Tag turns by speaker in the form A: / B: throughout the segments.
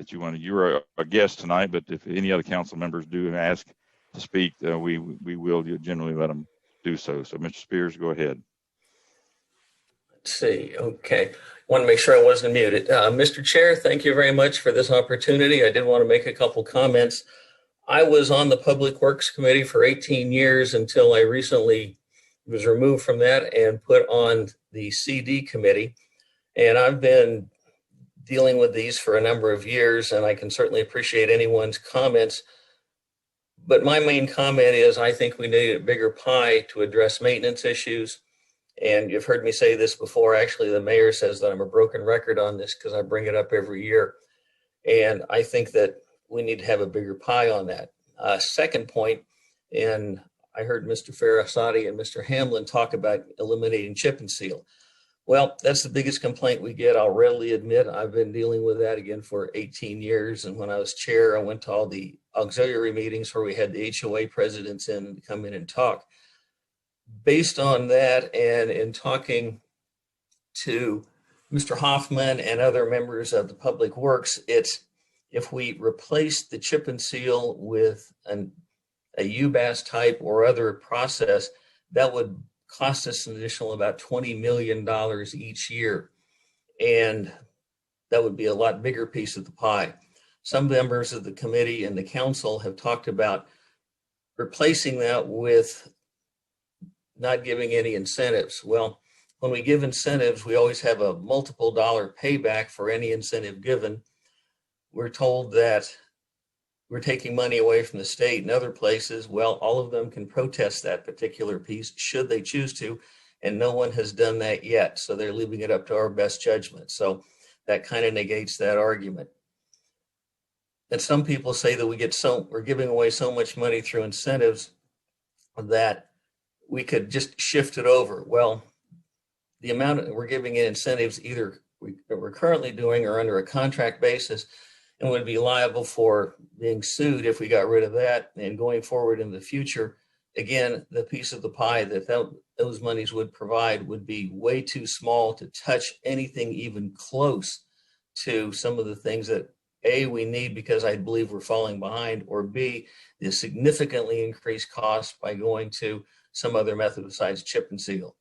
A: that you want to. You're a guest tonight, but if any other council members do ask to speak, we will generally let them do so. So, Mr. Spears, go ahead.
B: Let's see. Okay. I want to make sure I wasn't muted. Mr. Chair, thank you very much for this opportunity. I did want to make a couple comments. I was on the Public Works Committee for 18 years until I recently was removed from that and put on the CD Committee. And I've been dealing with these for a number of years, and I can certainly appreciate anyone's comments. But my main comment is I think we need a bigger pie to address maintenance issues. And you've heard me say this before. Actually, the mayor says that I'm a broken record on this because I bring it up every year. And I think that we need to have a bigger pie on that. Second point, and I heard Mr. Farasati and Mr. Hamlin talk about eliminating chip and seal. Well, that's the biggest complaint we get. I'll readily admit I've been dealing with that again for 18 years. And when I was chair, I went to all the auxiliary meetings where we had the HOA presidents in to come in and talk. Based on that, and in talking to Mr. Hoffman and other members of the Public Works, it's if we replace the chip and seal with a UBAS type or other process, that would cost us an additional about $20 million each year. And that would be a lot bigger piece of the pie. Some members of the committee and the council have talked about replacing that with not giving any incentives. Well, when we give incentives, we always have a multiple dollar payback for any incentive given. We're told that we're taking money away from the state and other places. Well, all of them can protest that particular piece should they choose to, and no one has done that yet. So they're leaving it up to our best judgment. So that kind of negates that argument. And some people say that we're giving away so much money through incentives that we could just shift it over. Well, the amount we're giving in incentives, either we're currently doing or under a contract basis, and would be liable for being sued if we got rid of that. And going forward in the future, again, the piece of the pie that those monies would provide would be way too small to touch anything even close to some of the things that A, we need because I believe we're falling behind, or B, the significantly increased cost by going to some other method besides chip and seal.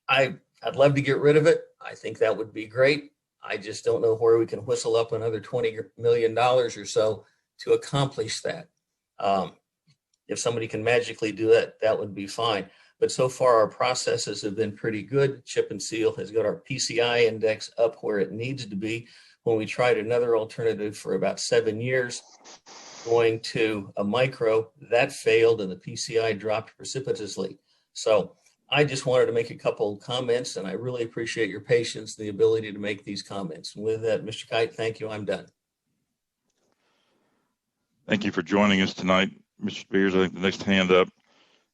B: I'd love to get rid of it. I think that would be great. I just don't know where we can whistle up another $20 million or so to accomplish that. If somebody can magically do that, that would be fine. But so far, our processes have been pretty good. Chip and seal has got our PCI index up where it needs to be. When we tried another alternative for about 7 years, going to a micro, that failed and the PCI dropped precipitously. So I just wanted to make a couple of comments, and I really appreciate your patience, the ability to make these comments. And with that, Mr. Kite, thank you. I'm done.
A: Thank you for joining us tonight, Mr. Spears. I think the next hand up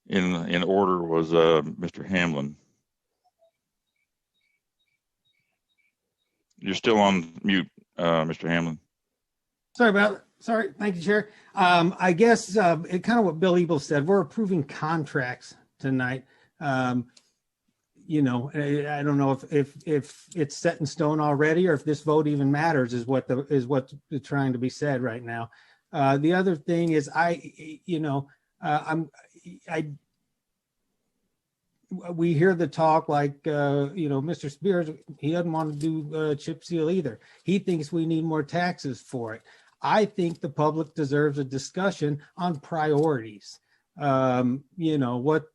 A: in order was Mr. Hamlin. You're still on mute, Mr. Hamlin.
C: Sorry. Thank you, Chair. I guess it kind of what Bill Ebel said. We're approving contracts tonight. You know, I don't know if it's set in stone already, or if this vote even matters. Is what's trying to be said right now. The other thing is, we hear the talk like, Mr. Spears, he doesn't want to do chip seal either. He thinks we need more taxes for it. I think the public deserves a discussion on priorities. What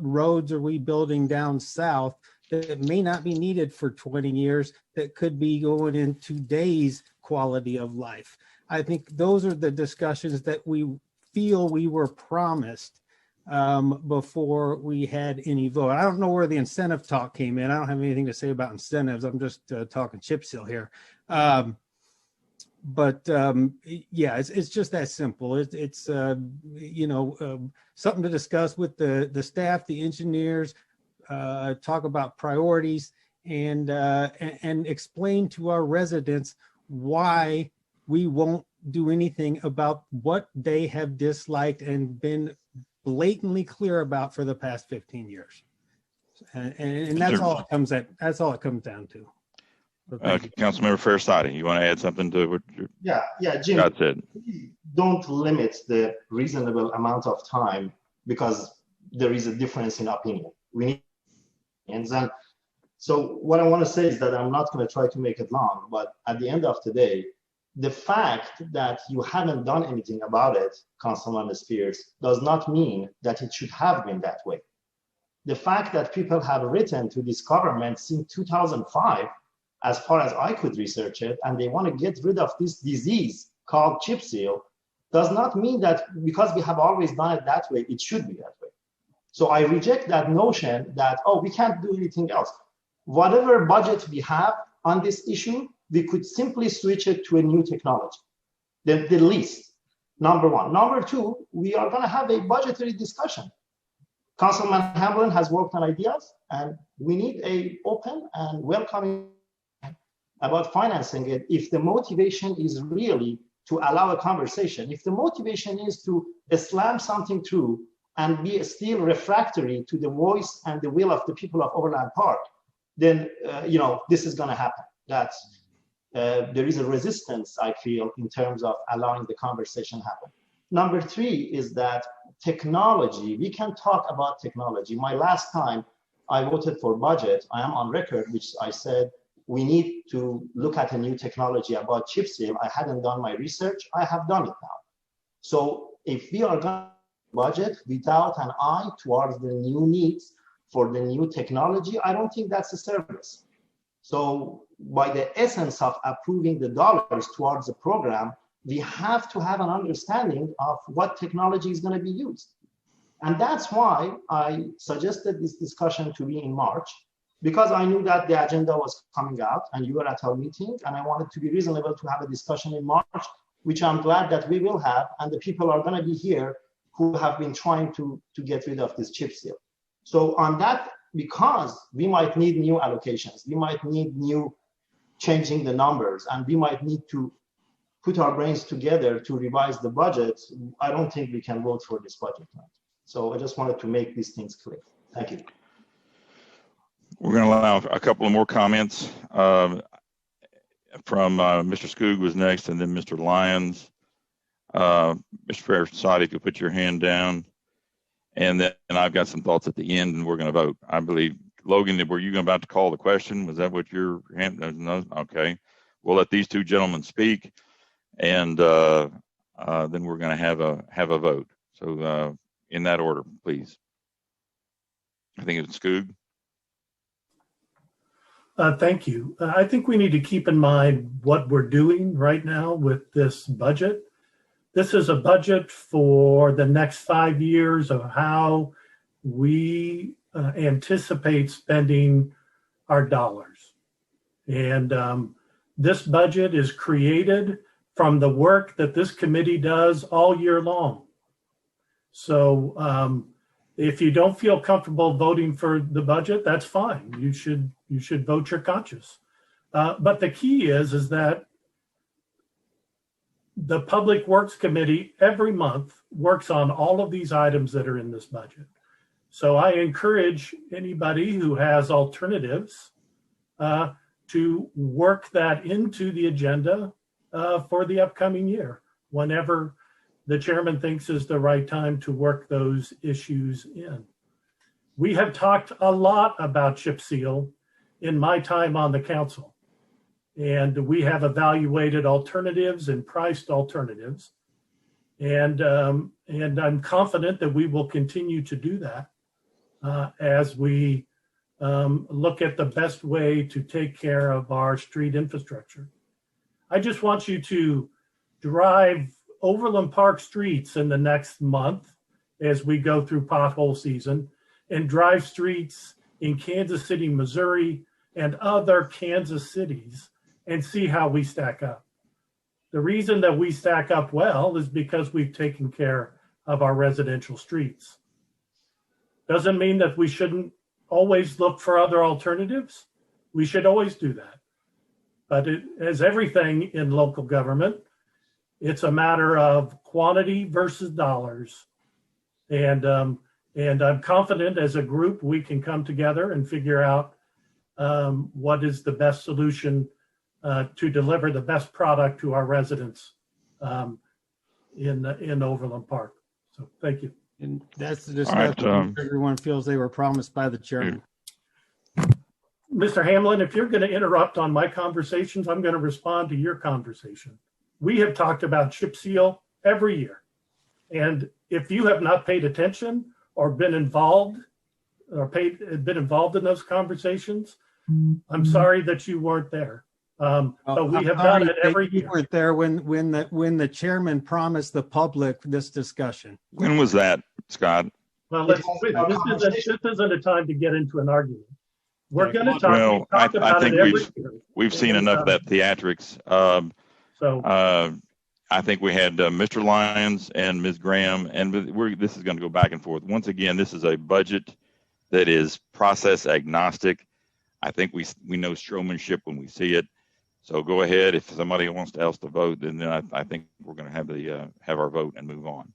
C: roads are we building down south that may not be needed for 20 years that could be going in today's quality of life? I think those are the discussions that we feel we were promised before we had any vote. I don't know where the incentive talk came in. I don't have anything to say about incentives. I'm just talking chip seal here. It's just that simple. It's something to discuss with the staff, the engineers, talk about priorities, and explain to our residents why we won't do anything about what they have disliked and been blatantly clear about for the past 15 years. And that's all it comes down to.
A: Councilmember Farasati, you want to add something to what
D: Jim,
A: Scott said?
D: please don't limit the reasonable amount of time because there is a difference in opinion. We need, and then, so what I want to say is that I'm not going to try to make it long, but at the end of the day, the fact that you haven't done anything about it, Councilman Spears, does not mean that it should have been that way. The fact that people have written to this government since 2005, as far as I could research it, and they want to get rid of this disease called chip seal, does not mean that because we have always done it that way, it should be that way. So I reject that notion that, oh, we can't do anything else. Whatever budget we have on this issue, we could simply switch it to a new technology, the least, number one. Number two, we are going to have a budgetary discussion. Councilman Hamlin has worked on ideas, and we need a open and welcoming about financing it if the motivation is really to allow a conversation. If the motivation is to slam something through and be still refractory to the voice and the will of the people of Overland Park, then this is going to happen. That's there is a resistance, I feel, in terms of allowing the conversation happen. Number three is that technology, we can talk about technology. My last time I voted for budget, I am on record, which I said, we need to look at a new technology about chip seal. I hadn't done my research. I have done it now. So if we are going to budget without an eye towards the new needs for the new technology, I don't think that's a service. So by the essence of approving the dollars towards the program, we have to have an understanding of what technology is going to be used. And that's why I suggested this discussion to be in March, because I knew that the agenda was coming out and you were at our meeting, and I wanted to be reasonable to have a discussion in March, which I'm glad that we will have, and the people are going to be here who have been trying to get rid of this chip seal. So on that, because we might need new allocations, we might need new changing the numbers, and we might need to put our brains together to revise the budget, I don't think we can vote for this budget. So I just wanted to make these things clear. Thank you.
A: We're going to allow a couple of more comments from Mr. Skoog was next, and then Mr. Lyons. Mr. Farasati, if you put your hand down, and then I've got some thoughts at the end, and we're going to vote. I believe, Logan, were you about to call the question? Was that what your hand? No? Okay. We'll let these two gentlemen speak, and then we're going to have a vote. So in that order, please. I think it's Skoog.
E: Thank you. I think we need to keep in mind what we're doing right now with this budget. This is a budget for the next 5 years of how we anticipate spending our dollars. And this budget is created from the work that this committee does all year long. So if you don't feel comfortable voting for the budget, that's fine. You should vote your conscience. But the key is that the Public Works Committee every month works on all of these items that are in this budget. So I encourage anybody who has alternatives to work that into the agenda for the upcoming year, whenever the chairman thinks is the right time to work those issues in. We have talked a lot about chip seal in my time on the council, and we have evaluated alternatives and priced alternatives, and I'm confident that we will continue to do that as we look at the best way to take care of our street infrastructure. I just want you to drive Overland Park streets in the next month as we go through pothole season, and drive streets in Kansas City, Missouri, and other Kansas cities, and see how we stack up. The reason that we stack up well is because we've taken care of our residential streets. Doesn't mean that we shouldn't always look for other alternatives. We should always do that. But as everything in local government, it's a matter of quantity versus dollars. And I'm confident as a group we can come together and figure out what is the best solution to deliver the best product to our residents in Overland Park. So thank you.
C: And that's the
A: All right,
C: discussion everyone feels they were promised by the chairman.
E: Mr. Hamlin, if you're going to interrupt on my conversations, I'm going to respond to your conversation. We have talked about chip seal every year. And if you have not paid attention or been involved in those conversations, I'm sorry that you weren't there. But we have done it every year.
C: You weren't there when the chairman promised the public this discussion.
A: When was that, Scott?
E: Well, this isn't a time to get into an argument. We're going to talk.
A: Well, I think we've seen
E: And,
A: enough of that theatrics. I think we had Mr. Lyons and Ms. Graham, and this is going to go back and forth. Once again, this is a budget that is process agnostic. I think we know showmanship when we see it. So go ahead. If somebody wants else to vote, then I think we're going to have our vote and move on.